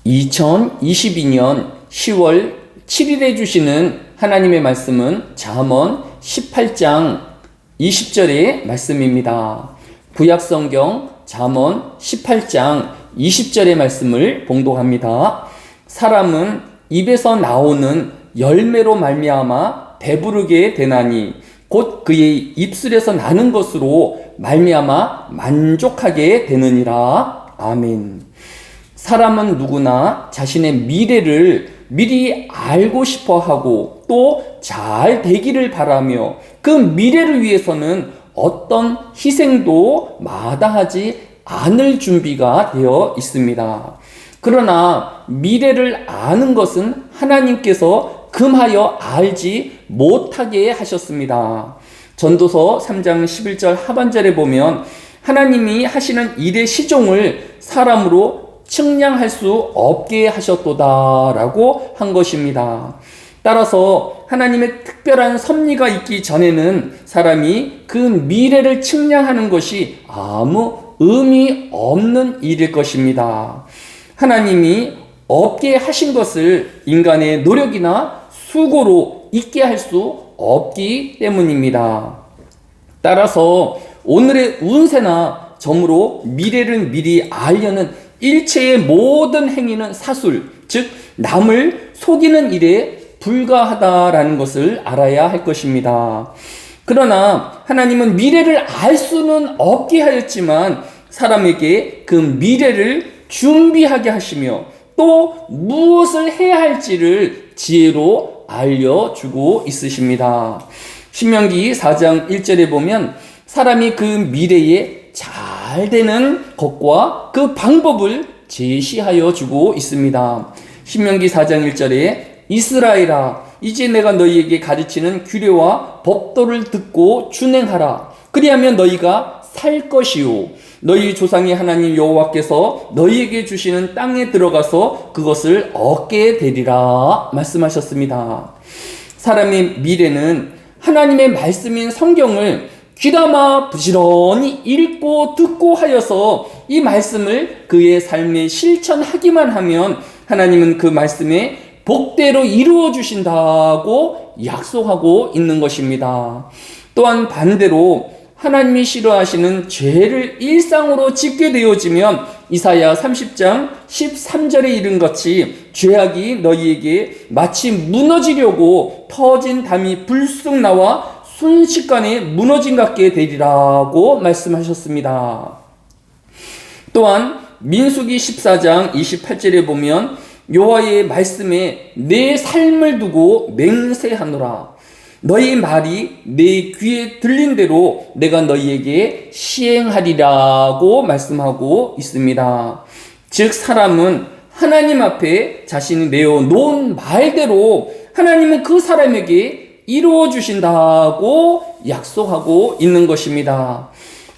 2022년 10월 7일에 주시는 하나님의 말씀은 잠언 18장 20절의 말씀입니다. 구약성경 잠언 18장 20절의 말씀을 봉독합니다. 사람은 입에서 나오는 열매로 말미암아 배부르게 되나니 곧 그의 입술에서 나는 것으로 말미암아 만족하게 되느니라. 아멘. 사람은 누구나 자신의 미래를 미리 알고 싶어 하고 또 잘 되기를 바라며 그 미래를 위해서는 어떤 희생도 마다하지 않을 준비가 되어 있습니다. 그러나 미래를 아는 것은 하나님께서 금하여 알지 못하게 하셨습니다. 전도서 3장 11절 하반절에 보면 하나님이 하시는 일의 시종을 사람으로 측량할 수 없게 하셨도다라고 한 것입니다. 따라서 하나님의 특별한 섭리가 있기 전에는 사람이 그 미래를 측량하는 것이 아무 의미 없는 일일 것입니다. 하나님이 없게 하신 것을 인간의 노력이나 수고로 있게 할 수 없기 때문입니다. 따라서 오늘의 운세나 점으로 미래를 미리 알려는 일체의 모든 행위는 사술, 즉 남을 속이는 일에 불과하다라는 것을 알아야 할 것입니다. 그러나 하나님은 미래를 알 수는 없게 하였지만 사람에게 그 미래를 준비하게 하시며 또 무엇을 해야 할지를 지혜로 알려주고 있으십니다. 신명기 4장 1절에 보면 사람이 그 미래에 잘 되는 것과 그 방법을 제시하여 주고 있습니다. 신명기 4장 1절에 이스라엘아, 이제 내가 너희에게 가르치는 규례와 법도를 듣고 준행하라. 그리하면 너희가 살 것이요 너희 조상의 하나님 여호와께서 너희에게 주시는 땅에 들어가서 그것을 얻게 되리라 말씀하셨습니다. 사람의 미래는 하나님의 말씀인 성경을 귀담아 부지런히 읽고 듣고 하여서 이 말씀을 그의 삶에 실천하기만 하면 하나님은 그 말씀에 복대로 이루어 주신다고 약속하고 있는 것입니다. 또한 반대로 하나님이 싫어하시는 죄를 일상으로 짓게 되어지면 이사야 30장 13절에 이른 같이 죄악이 너희에게 마치 무너지려고 터진 담이 불쑥 나와 순식간에 무너진 같게 되리라고 말씀하셨습니다. 또한 민수기 14장 28절에 보면 여호와의 말씀에 내 삶을 두고 맹세하노라. 너희 말이 내 귀에 들린 대로 내가 너희에게 시행하리라고 말씀하고 있습니다. 즉 사람은 하나님 앞에 자신이 내어놓은 말대로 하나님은 그 사람에게 이루어 주신다고 약속하고 있는 것입니다.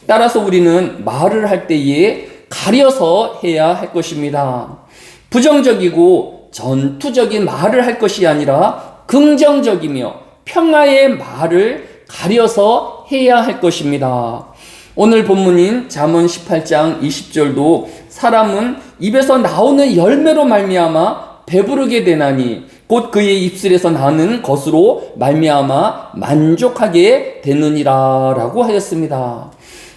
따라서 우리는 말을 할 때에 가려서 해야 할 것입니다. 부정적이고 전투적인 말을 할 것이 아니라 긍정적이며 평화의 말을 가려서 해야 할 것입니다. 오늘 본문인 잠언 18장 20절도 사람은 입에서 나오는 열매로 말미암아 배부르게 되나니 곧 그의 입술에서 나는 것으로 말미암아 만족하게 되느니라 라고 하였습니다.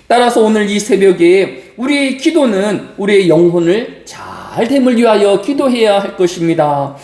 따라서 오늘 이 새벽에 우리의 기도는 우리의 영혼을 잘됨을 위하여 기도해야 할 것입니다.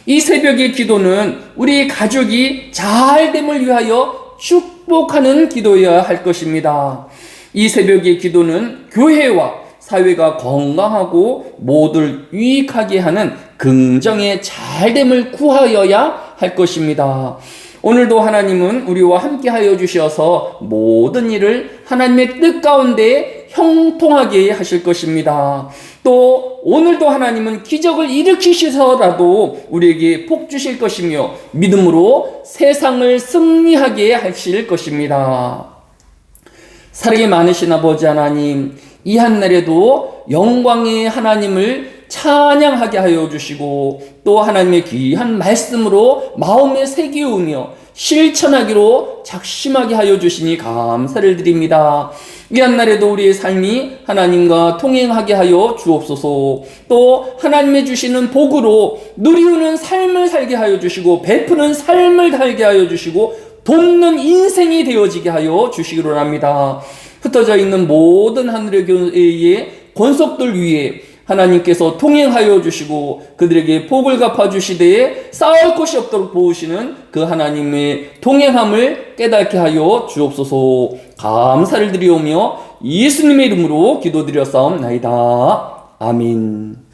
이 새벽의 기도는 우리 가족이 잘됨을 위하여 축복하는 기도여야 할 것입니다. 이 새벽의 기도는 교회와 사회가 건강하고 모두를 유익하게 하는 긍정의 잘됨을 구하여야 할 것입니다. 오늘도 하나님은 우리와 함께 하여 주셔서 모든 일을 하나님의 뜻 가운데 형통하게 하실 것입니다. 또 오늘도 하나님은 기적을 일으키시서라도 우리에게 복 주실 것이며 믿음으로 세상을 승리하게 하실 것입니다. 사랑이 많으신 아버지 하나님, 이 한날에도 영광의 하나님을 찬양하게 하여 주시고 또 하나님의 귀한 말씀으로 마음에 새기우며 실천하기로 작심하게 하여 주시니 감사를 드립니다. 이 한날에도 우리의 삶이 하나님과 통행하게 하여 주옵소서. 또 하나님의 주시는 복으로 누리우는 삶을 살게 하여 주시고 베푸는 삶을 살게 하여 주시고 돕는 인생이 되어지게 하여 주시기로 합니다. 흩어져 있는 모든 하늘의 교회의 권속들 위에 하나님께서 통행하여 주시고 그들에게 복을 갚아주시되 쌓을 곳이 없도록 도우시는 그 하나님의 통행함을 깨닫게 하여 주옵소서. 감사를 드리오며 예수님의 이름으로 기도드렸사옵나이다. 아멘.